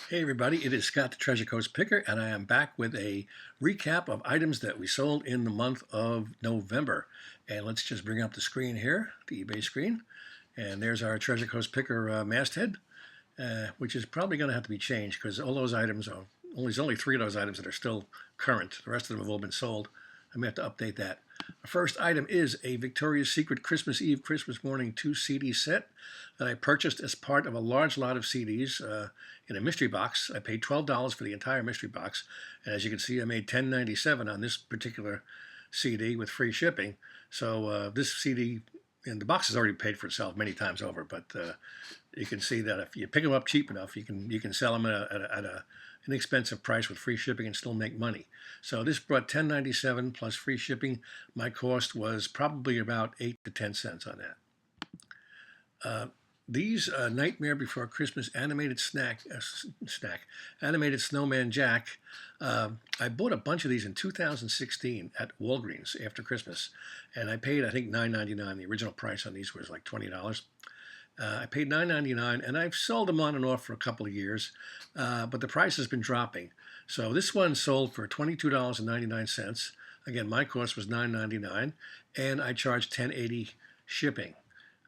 Hey everybody, it is Scott the Treasure Coast Picker, and I am back with a recap of items that we sold in the month of November. And let's just bring up the screen here, the eBay screen. And there's our Treasure Coast Picker masthead, which is probably going to have to be changed because all those items are, there's only 3 of those items that are still current. The rest of them have all been sold. I may have to update that. Our first item is a Victoria's Secret Christmas Eve, Christmas Morning 2 CD set that I purchased as part of a large lot of CDs in a mystery box. I paid $12 for the entire mystery box, and as you can see, I made $10.97 on this particular CD with free shipping. So this CD, and the box has already paid for itself many times over, but you can see that if you pick them up cheap enough, you can sell them at a inexpensive price with free shipping and still make money. So this brought $10.97 plus free shipping. My cost was probably about 8 to 10 cents on that. These Nightmare Before Christmas animated animated Snowman Jack. I bought a bunch of these in 2016 at Walgreens after Christmas, and I paid I think $9.99. The original price on these was like $20. I paid $9.99, and I've sold them on and off for a couple of years, but the price has been dropping. So this one sold for $22.99. Again, my cost was $9.99, and I charged $10.80 shipping.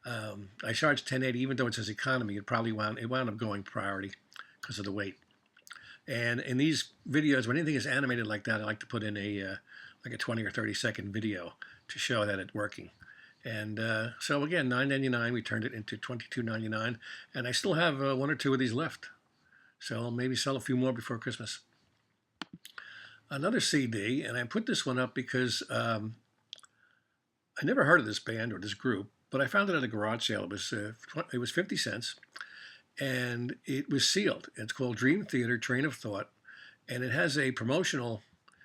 I charged $10.80 even though it says economy. It wound up going priority because of the weight. And in these videos, when anything is animated like that, I like to put in like a 20 or 30-second video to show that it's working. And so again, $9.99, we turned it into $22.99, and I still have 1 or 2 of these left. So I'll maybe sell a few more before Christmas. Another CD, and I put this one up because I never heard of this band or this group, but I found it at a garage sale. It was 50 cents, and it was sealed. It's called Dream Theater Train of Thought, and it has a promotional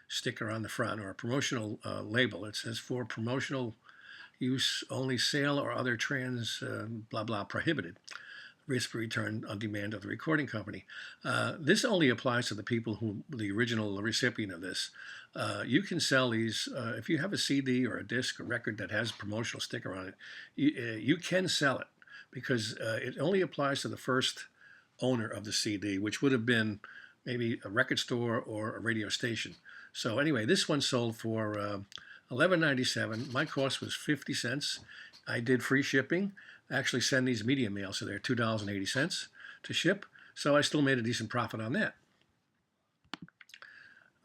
sticker on the front, or a promotional label. It says for promotional use only, sale or other blah blah prohibited, risk for return on demand of the recording company. This only applies to the people who, the original recipient of this. You can sell these if you have a CD or a disc or record that has a promotional sticker on it. You can sell it because it only applies to the first owner of the CD, which would have been maybe a record store or a radio station. So anyway, this one sold for $11.97. My cost was 50 cents. I did free shipping. I actually send these media mail, so they're $2.80 to ship. So I still made a decent profit on that.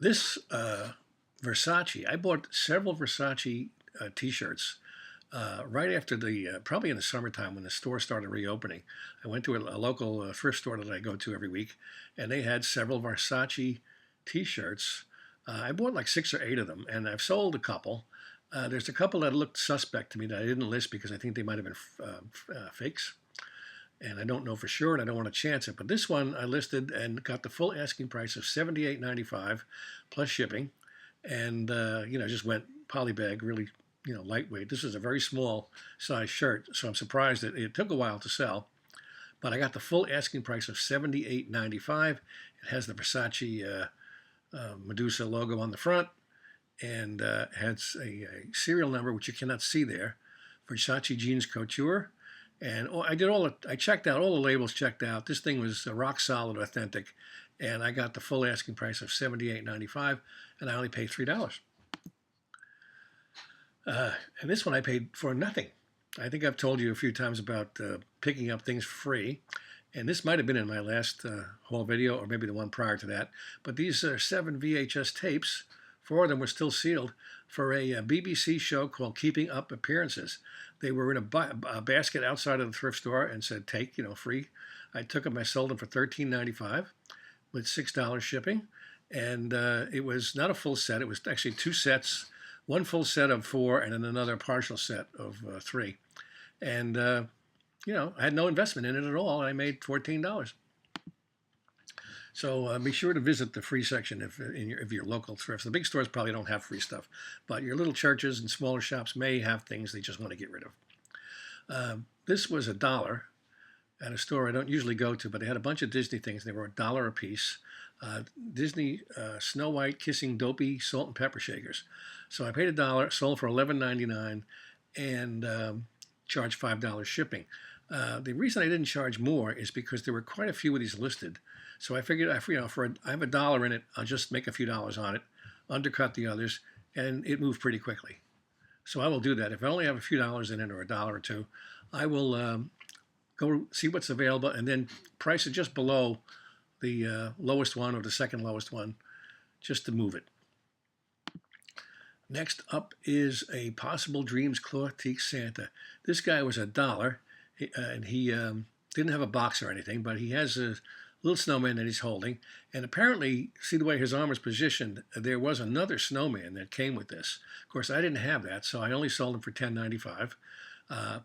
This Versace, I bought several Versace t-shirts right after probably in the summertime when the store started reopening. I went to a local thrift store that I go to every week, and they had several Versace t-shirts. I bought like 6 or 8 of them, and I've sold a couple. There's a couple that looked suspect to me that I didn't list because I think they might have been fakes. And I don't know for sure, and I don't want to chance it. But this one I listed and got the full asking price of $78.95 plus shipping. And, just went polybag, really, lightweight. This is a very small size shirt, so I'm surprised that it took a while to sell. But I got the full asking price of $78.95. It has the Versace Medusa logo on the front, and has a serial number which you cannot see there. Versace Jeans Couture, and I checked out all the labels. Checked out. This thing was rock solid, authentic, and I got the full asking price of $78.95, and I only paid $3. And this one I paid for nothing. I think I've told you a few times about picking up things free. And this might have been in my last haul video, or maybe the one prior to that. But these are 7 VHS tapes. 4 of them were still sealed for a BBC show called Keeping Up Appearances. They were in a basket outside of the thrift store and said, take, free. I took them, I sold them for $13.95 with $6 shipping. And it was not a full set. It was actually 2 sets, 1 full set of 4 and then another partial set of 3. And I had no investment in it at all, and I made $14. So be sure to visit the free section if your local thrifts. The big stores probably don't have free stuff, but your little churches and smaller shops may have things they just want to get rid of. This was $1 at a store I don't usually go to, but they had a bunch of Disney things. They were $1 a piece. Disney Snow White Kissing Dopey Salt and Pepper Shakers. So I paid $1, sold for $11.99, and charged $5 shipping. The reason I didn't charge more is because there were quite a few of these listed. So I figured, I have a dollar in it, I'll just make a few dollars on it, undercut the others, and it moved pretty quickly. So I will do that. If I only have a few dollars in it or a dollar or two, I will go see what's available and then price it just below the lowest one or the second lowest one, just to move it. Next up is a Possible Dreams cloth Teak Santa. This guy was a dollar, and he didn't have a box or anything, but he has a little snowman that he's holding. And apparently, see the way his arm is positioned, there was another snowman that came with this. Of course, I didn't have that, so I only sold him for $10.95,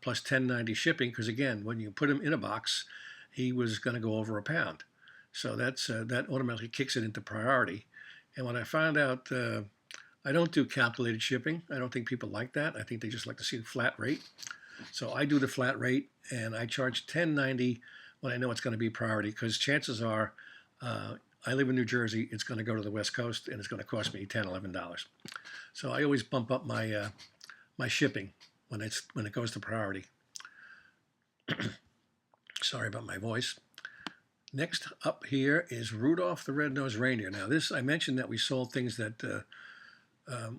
plus $10.90 shipping, because again, when you put him in a box, he was going to go over a pound. So that automatically kicks it into priority. And when I found out, I don't do calculated shipping. I don't think people like that. I think they just like to see the flat rate. So I do the flat rate, and I charge $10.90 when I know it's going to be priority, because chances are, I live in New Jersey, it's going to go to the West Coast, and it's going to cost me $10, $11. So I always bump up my my shipping when it goes to priority. Sorry about my voice. Next up here is Rudolph the Red-Nosed Reindeer. Now this, I mentioned that we sold things that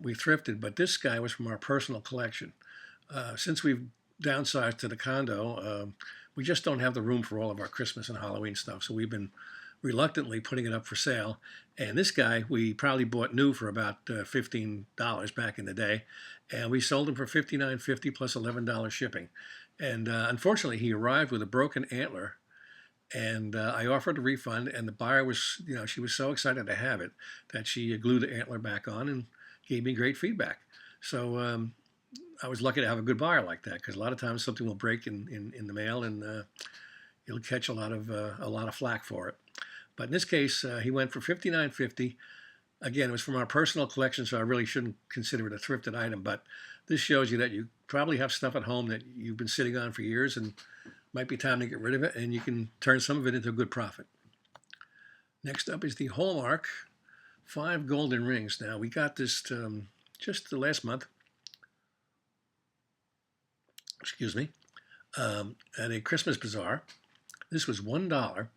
we thrifted, but this guy was from our personal collection. Since we've downsized to the condo, we just don't have the room for all of our Christmas and Halloween stuff, so we've been reluctantly putting it up for sale. And this guy we probably bought new for about $15 back in the day, and we sold him for $59.50 plus $11 shipping. And unfortunately, he arrived with a broken antler, and I offered a refund, and the buyer was, she was so excited to have it that she glued the antler back on and gave me great feedback. So I was lucky to have a good buyer like that, because a lot of times something will break in the mail, and you'll catch a lot of flack for it. But in this case, he went for $59.50. Again, it was from our personal collection, so I really shouldn't consider it a thrifted item. But this shows you that you probably have stuff at home that you've been sitting on for years, and might be time to get rid of it, and you can turn some of it into a good profit. Next up is the Hallmark 5 golden rings. Now, we got this just the last month, excuse me, at a Christmas bazaar. This was $1.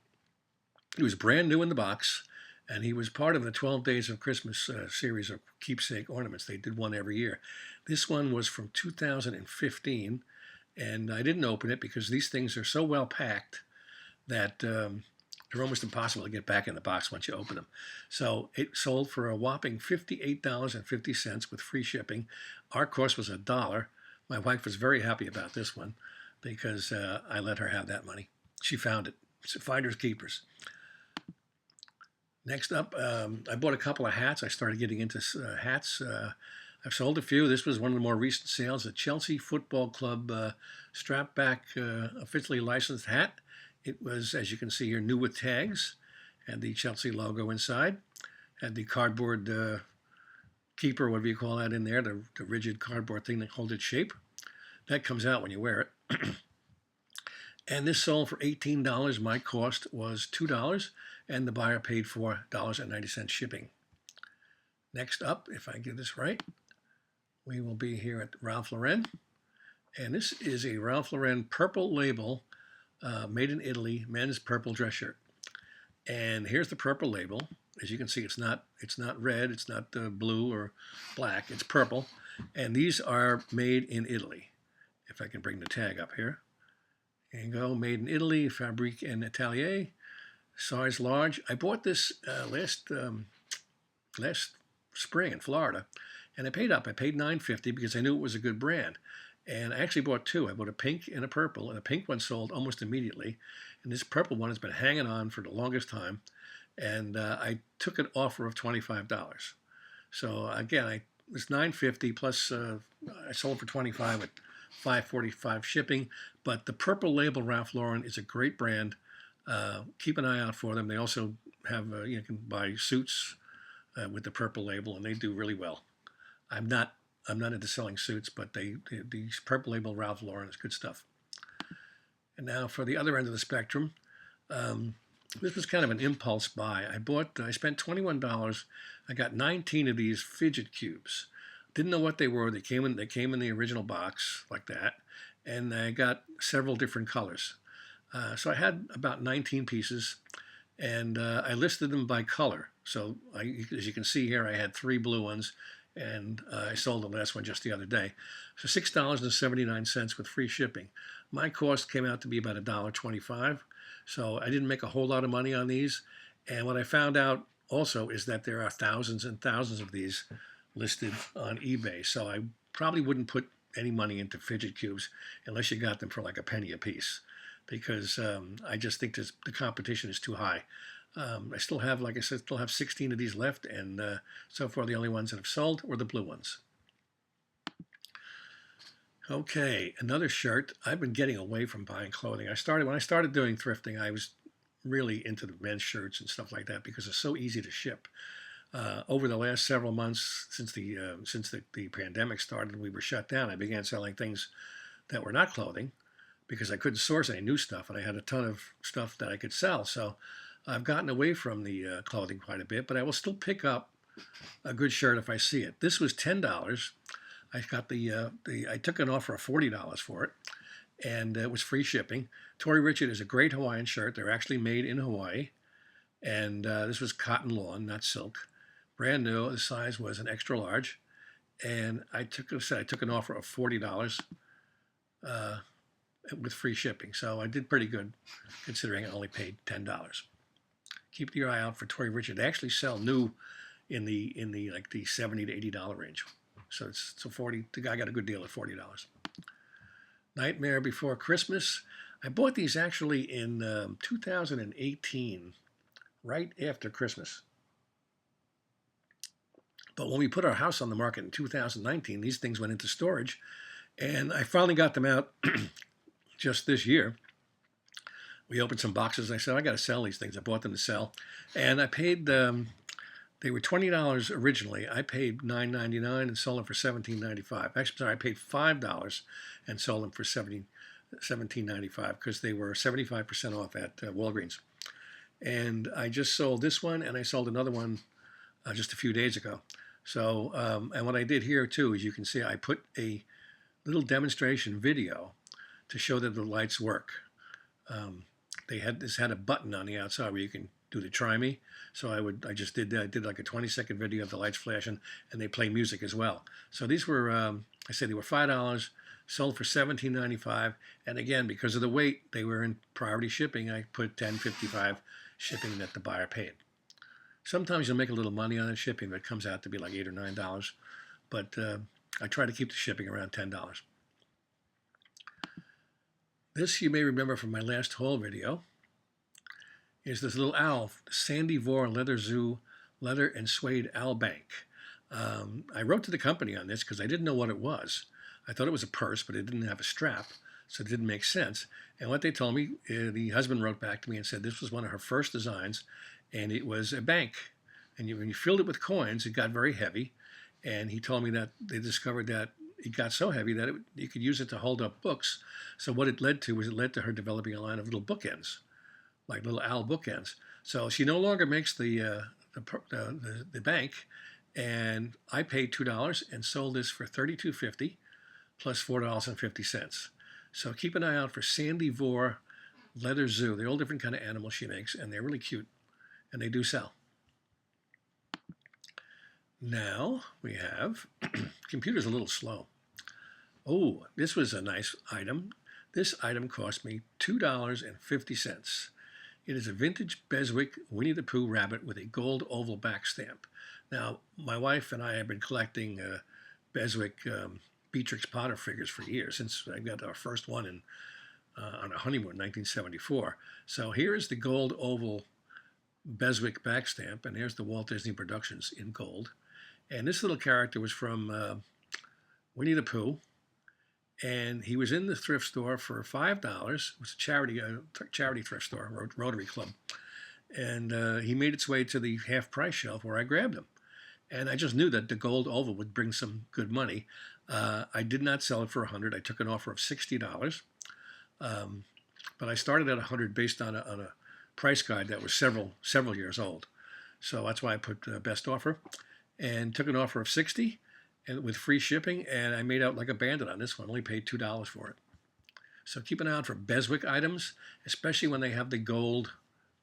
It was brand new in the box, and he was part of the 12 Days of Christmas series of keepsake ornaments. They did one every year. This one was from 2015, and I didn't open it because these things are so well packed that they're almost impossible to get back in the box once you open them. So it sold for a whopping $58.50 with free shipping. Our cost was $1. My wife was very happy about this one because I let her have that money. She found it. So finders keepers. Next up, I bought a couple of hats. I started getting into hats. I've sold a few. This was one of the more recent sales. A Chelsea Football Club Strapback officially licensed hat. It was, as you can see here, new with tags. Had the Chelsea logo inside. Had the cardboard keeper, whatever you call that, in there, the rigid cardboard thing that holds its shape. That comes out when you wear it. And this sold for $18. My cost was $2, and the buyer paid $4.90 shipping. Next up, if I get this right, we will be here at Ralph Lauren. And this is a Ralph Lauren purple label, made in Italy, men's purple dress shirt. And here's the purple label. As you can see, it's not red, it's not blue or black, it's purple. And these are made in Italy. If I can bring the tag up here. There you go, made in Italy, Fabrique en Atelier, size large. I bought this last spring in Florida, and I paid up. I paid $9.50 because I knew it was a good brand. And I actually bought two. I bought a pink and a purple, and the pink one sold almost immediately. And this purple one has been hanging on for the longest time. And I took an offer of $25. So again, it was $9.50 plus I sold for $25 at $5.45 shipping. But the purple label Ralph Lauren is a great brand. Keep an eye out for them. They also have you can buy suits with the purple label, and they do really well. I'm not into selling suits, but these purple label Ralph Lauren is good stuff. And now for the other end of the spectrum, this was kind of an impulse buy. I spent $21. I got 19 of these fidget cubes. Didn't know what they were. They came in the original box like that, and I got several different colors. So I had about 19 pieces, and I listed them by color. So as you can see here, I had 3 blue ones, and I sold the last one just the other day. So $6.79 with free shipping. My cost came out to be about $1.25. So I didn't make a whole lot of money on these. And what I found out also is that there are thousands and thousands of these listed on eBay. So I probably wouldn't put any money into fidget cubes unless you got them for like a penny a piece, because I just think the competition is too high. I still have, like I said, still have 16 of these left, and so far the only ones that have sold were the blue ones. Okay, another shirt. I've been getting away from buying clothing. When I started doing thrifting, I was really into the men's shirts and stuff like that because it's so easy to ship. Over the last several months, since the pandemic started, we were shut down. I began selling things that were not clothing because I couldn't source any new stuff, and I had a ton of stuff that I could sell. So I've gotten away from the clothing quite a bit, but I will still pick up a good shirt if I see it. This was $10. I got I took an offer of $40 for it, and it was free shipping. Tory Richard is a great Hawaiian shirt. They're actually made in Hawaii, and this was cotton lawn, not silk. Brand new. The size was an extra large, and I took an offer of $40 with free shipping. So I did pretty good considering I only paid $10. Keep your eye out for Tory Richard. They actually sell new in the like the $70 to $80 range. So the guy got a good deal at $40. Nightmare Before Christmas. I bought these actually in 2018, right after Christmas. But when we put our house on the market in 2019, these things went into storage, and I finally got them out just this year. We opened some boxes. I said, I got to sell these things. I bought them to sell, and I paid. They were $20 originally. I paid $9.99 and sold them for $17.95. Actually, sorry, I paid $5 and sold them for $17.95 because they were 75% off at Walgreens. And I just sold this one, and I sold another one just a few days ago. So, and what I did here too, as you can see, I put a little demonstration video to show that the lights work. This had a button on the outside where you can do the try me. So I just did that. I did like a 20-second video of the lights flashing, and they play music as well. So these were, I said they were $5, sold for $17.95. And again, because of the weight, they were in priority shipping. I put $10.55 shipping that the buyer paid. Sometimes you'll make a little money on the shipping, but it comes out to be like $8 or $9. But I try to keep the shipping around $10. This you may remember from my last haul video. Is this little owl, Sandy Vor Leather Zoo Leather and Suede Owl Bank. I wrote to the company on this because I didn't know what it was. I thought it was a purse, but it didn't have a strap, so it didn't make sense. And what they told me, the husband wrote back to me and said this was one of her first designs, and it was a bank. And when you filled it with coins, it got very heavy. And he told me that they discovered that it got so heavy that you could use it to hold up books. So what it led to was her developing a line of little bookends, like little owl bookends. So she no longer makes the bank, and I paid $2 and sold this for $32.50 plus $4.50. So keep an eye out for Sandy Vor Leather Zoo. They're all different kind of animals she makes, and they're really cute, and they do sell. Now we have, computer's a little slow. Oh, this was a nice item. This item cost me $2.50. It is a vintage Beswick Winnie the Pooh rabbit with a gold oval back stamp. Now, my wife and I have been collecting Beswick Beatrix Potter figures for years, since I got our first one on a honeymoon in 1974. So here is the gold oval Beswick back stamp, and here's the Walt Disney Productions in gold. And this little character was from Winnie the Pooh, and he was in the thrift store for $5. It was a charity thrift store, Rotary Club. And he made its way to the half-price shelf where I grabbed him. And I just knew that the gold oval would bring some good money. I did not sell it for $100. I took an offer of $60. But I started at $100 based on a price guide that was several years old. So that's why I put best offer, and took an offer of $60 and with free shipping, and I made out like a bandit on this one. Only paid $2 for it. So keep an eye out for Beswick items, especially when they have the gold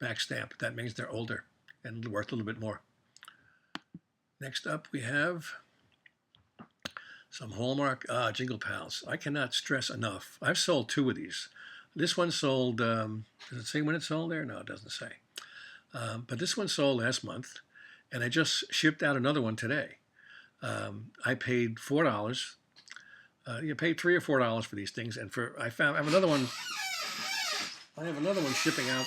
back stamp. That means they're older and worth a little bit more. Next up, we have some Hallmark Jingle Pals. I cannot stress enough. I've sold 2 of these. This one sold, does it say when it sold there? No, it doesn't say. But this one sold last month, and I just shipped out another one today. I paid $4. You pay $3 or $4 for these things, and I have another one. I have another one shipping out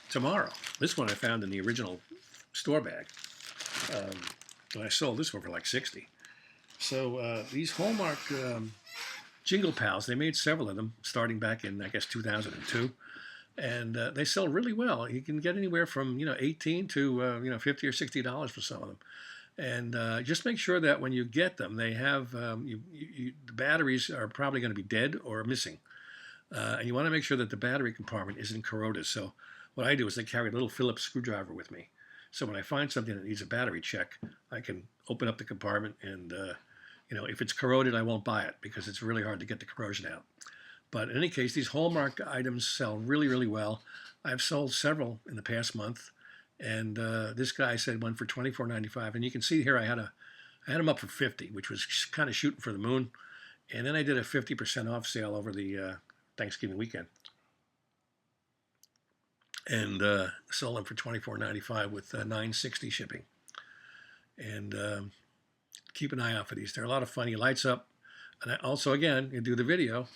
tomorrow. This one I found in the original store bag, and I sold this one for like $60. So these Hallmark Jingle Pals, they made several of them starting back in, I guess, 2002, and they sell really well. You can get anywhere from $18 to $50 or $60 for some of them. And just make sure that when you get them, they have the batteries are probably going to be dead or missing, and you want to make sure that the battery compartment isn't corroded. So what I do is I carry a little Phillips screwdriver with me. So when I find something that needs a battery check, I can open up the compartment and, if it's corroded, I won't buy it because it's really hard to get the corrosion out. But in any case, these Hallmark items sell really, really well. I've sold several in the past month, and this guy said one for $24.95. And you can see here I had them up for $50, which was kind of shooting for the moon. And then I did a 50% off sale over the Thanksgiving weekend, and sold them for $24.95 with $9.60 shipping. And keep an eye out for these. They're a lot of fun. He lights up. And also, again, you do the video.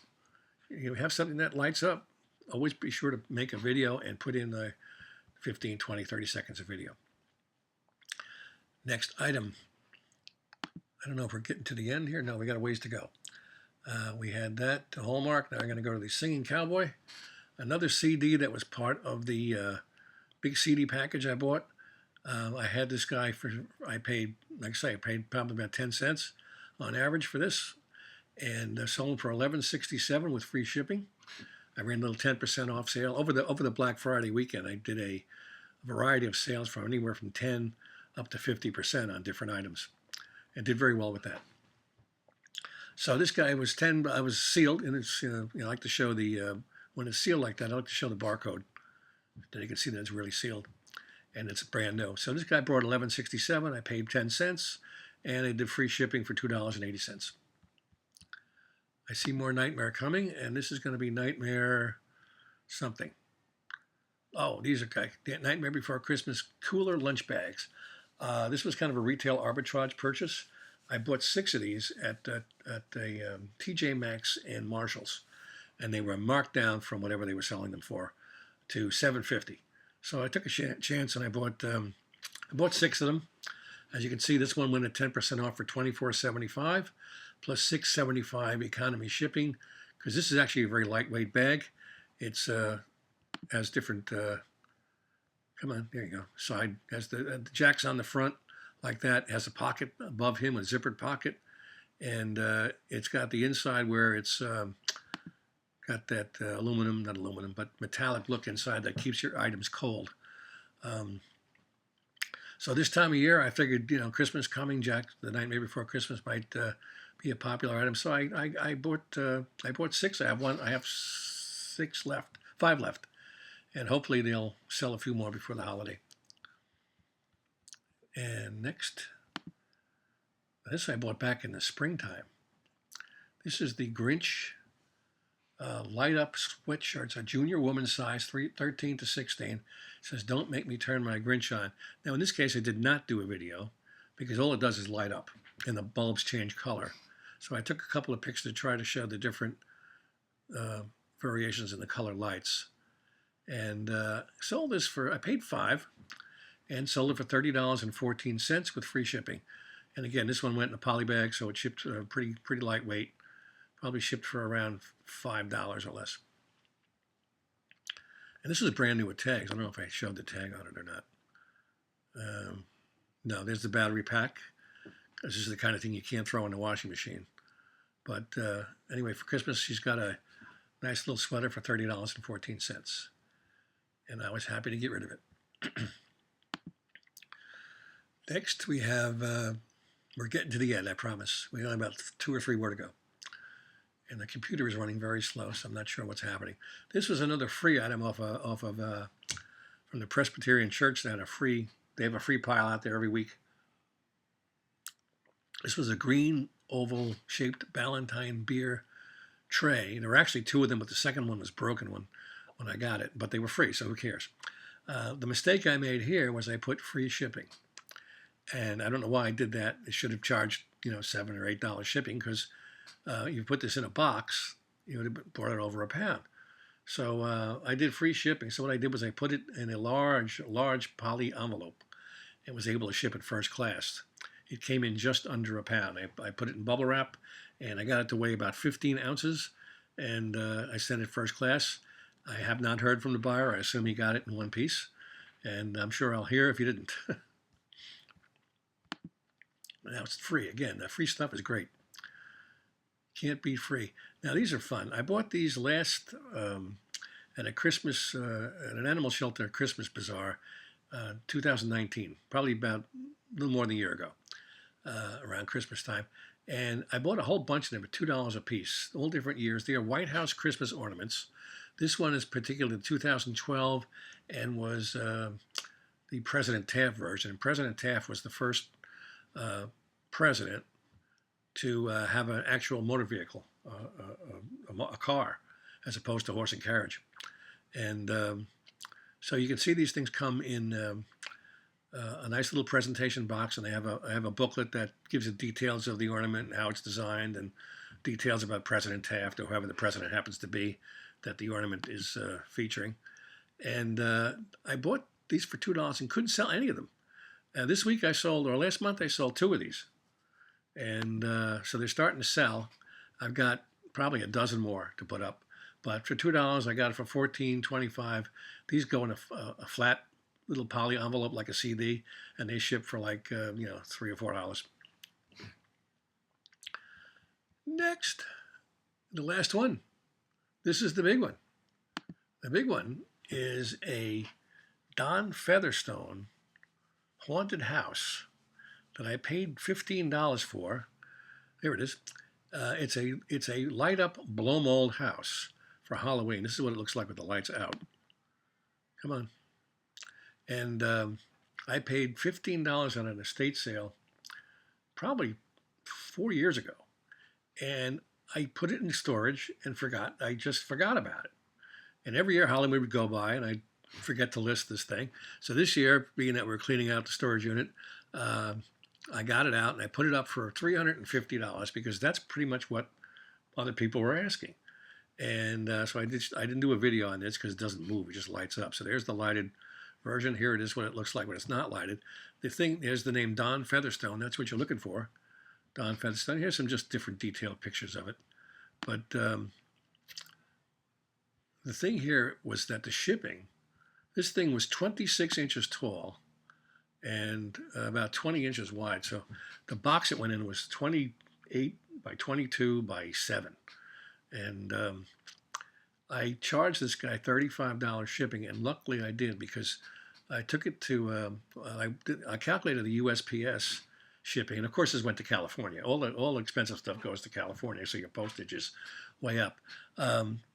You have something that lights up. Always be sure to make a video and put in the 15, 20, 30 seconds of video. Next item. I don't know if we're getting to the end here. No, we got a ways to go. We had that to Hallmark. Now I'm going to go to the Singing Cowboy. Another CD that was part of the big CD package I bought. I had this guy I paid probably about 10 cents on average for this, and sold him for $11.67 with free shipping. I ran a little 10% off sale over the Black Friday weekend. I did a variety of sales from anywhere from 10 up to 50% on different items, and did very well with that. So this guy was 10. I was sealed, and it's I like to show the when it's sealed like that. I like to show the barcode, that you can see that it's really sealed, and it's brand new. So this guy brought $11.67. I paid 10 cents, and I did free shipping for $2.80. I see more Nightmare coming, and this is going to be Nightmare something. Oh, these are Nightmare Before Christmas cooler lunch bags. This was kind of a retail arbitrage purchase. I bought 6 of these at a TJ Maxx and Marshalls, and they were marked down from whatever they were selling them for to $7.50. So I took a chance and I bought 6 of them. As you can see, this one went at 10% off for $24.75 plus $6.75 economy shipping, because this is actually a very lightweight bag. It's has different. Come on, there you go. Side has the jacks on the front like that. Has a pocket above him, a zippered pocket, and it's got the inside where it's got that not aluminum, but metallic look inside that keeps your items cold. So this time of year, I figured, Christmas coming, the Nightmare Before Christmas might be a popular item. So I bought 6. I have 6 left, 5 left, and hopefully they'll sell a few more before the holiday. And next, this I bought back in the springtime. This is the Grinch light up sweatshirts, a junior woman's size, 13 to 16. It says, "Don't make me turn my Grinch on." Now, in this case, I did not do a video because all it does is light up and the bulbs change color. So I took a couple of pics to try to show the different variations in the color lights. And sold this I paid $5 and sold it for $30.14 with free shipping. And again, this one went in a poly bag, so it shipped pretty lightweight. Probably shipped for around $5 or less. And this is brand new with tags. I don't know if I showed the tag on it or not. No, there's the battery pack. This is the kind of thing you can't throw in the washing machine. But anyway, for Christmas, she's got a nice little sweater for $30.14. And I was happy to get rid of it. Next, we have, we're getting to the end, I promise. We only have about 2 or 3 more to go. And the computer is running very slow, so I'm not sure what's happening. This was another free item off of from the Presbyterian Church. They have a free pile out there every week. This was a green oval shaped Ballantine beer tray. There were actually two of them, but the second one was broken when I got it, but they were free, so who cares? The mistake I made here was I put free shipping. And I don't know why I did that. It should have charged, $7 or $8 shipping, because you put this in a box, you would have brought it over £1. So I did free shipping. So what I did was I put it in a large poly envelope and was able to ship it first class. It came in just under £1. I put it in bubble wrap, and I got it to weigh about 15 ounces, and I sent it first class. I have not heard from the buyer. I assume he got it in one piece, and I'm sure I'll hear if he didn't. Now it's free. Again, the free stuff is great. Can't beat free. Now these are fun. I bought these last at a Christmas, at an animal shelter Christmas bazaar, 2019, probably about a little more than a year ago, around Christmas time. And I bought a whole bunch of them at $2 a piece, all different years. They are White House Christmas ornaments. This one is particularly 2012 and was the President Taft version. And President Taft was the first president to have an actual motor vehicle, a car, as opposed to horse and carriage. And so you can see these things come in a nice little presentation box, and I have a booklet that gives you details of the ornament and how it's designed, and details about President Taft or whoever the president happens to be that the ornament is featuring. And I bought these for $2 and couldn't sell any of them. This week last month I sold 2 of these. And so they're starting to sell. I've got probably a dozen more to put up. But for $2, I got it for $14.25. These go in a flat little poly envelope like a CD, and they ship for like, $3 or $4. Next, the last one. This is the big one. The big one is a Don Featherstone haunted house that I paid $15 for. There it is. It's a light up blow mold house for Halloween. This is what it looks like with the lights out. Come on. And I paid $15 on an estate sale probably 4 years ago. And I put it in storage and forgot. I just forgot about it. And every year Halloween would go by and I'd forget to list this thing. So this year, being that we're cleaning out the storage unit, I got it out and I put it up for $350 because that's pretty much what other people were asking. And so I didn't do a video on this because it doesn't move. It just lights up. So there's the lighted version. Here it is what it looks like when it's not lighted. There's the name Don Featherstone. That's what you're looking for. Don Featherstone. Here's some just different detailed pictures of it. But the thing here was that the shipping, this thing was 26 inches tall and about 20 inches wide. So the box it went in was 28 by 22 by 7. And I charged this guy $35 shipping, and luckily I did because I took it to, I calculated the USPS shipping, and of course this went to California. All the expensive stuff goes to California, so your postage is way up.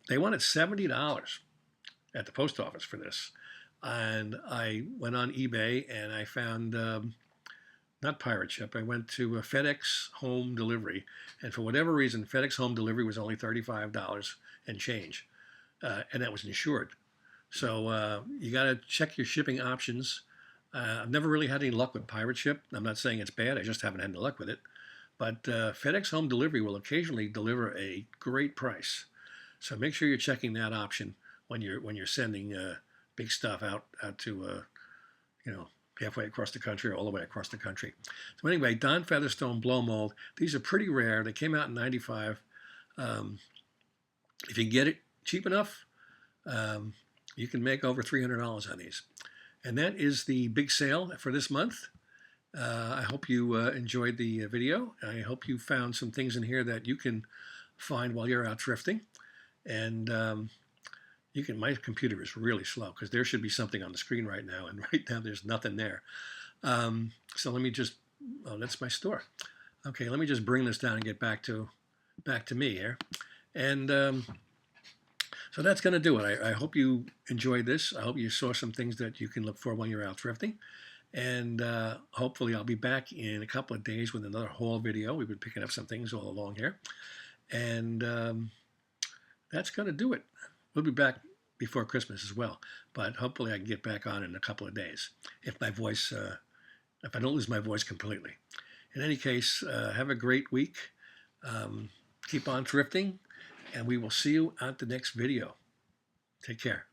They wanted $70 at the post office for this. And I went on eBay and I found, not pirate ship, I went to FedEx Home Delivery. And for whatever reason, FedEx Home Delivery was only $35 and change. And that was insured. So you got to check your shipping options. I've never really had any luck with pirate ship. I'm not saying it's bad, I just haven't had any luck with it. But FedEx Home Delivery will occasionally deliver a great price. So make sure you're checking that option when you're sending big stuff out to halfway across the country or all the way across the country. So anyway, Don Featherstone blow mold. These are pretty rare. They came out in '95. If you get it cheap enough, you can make over $300 on these. And that is the big sale for this month. I hope you enjoyed the video. I hope you found some things in here that you can find while you're out thrifting. And my computer is really slow because there should be something on the screen right now, and right now there's nothing there. So let me just, that's my store. Okay, let me just bring this down and get back to me here. And So that's going to do it. I hope you enjoyed this. I hope you saw some things that you can look for when you're out thrifting. And hopefully I'll be back in a couple of days with another haul video. We've been picking up some things all along here. And that's going to do it. We'll be back before Christmas as well. But hopefully I can get back on in a couple of days if my voice, if I don't lose my voice completely. In any case, have a great week. Keep on thrifting, and we will see you at the next video. Take care.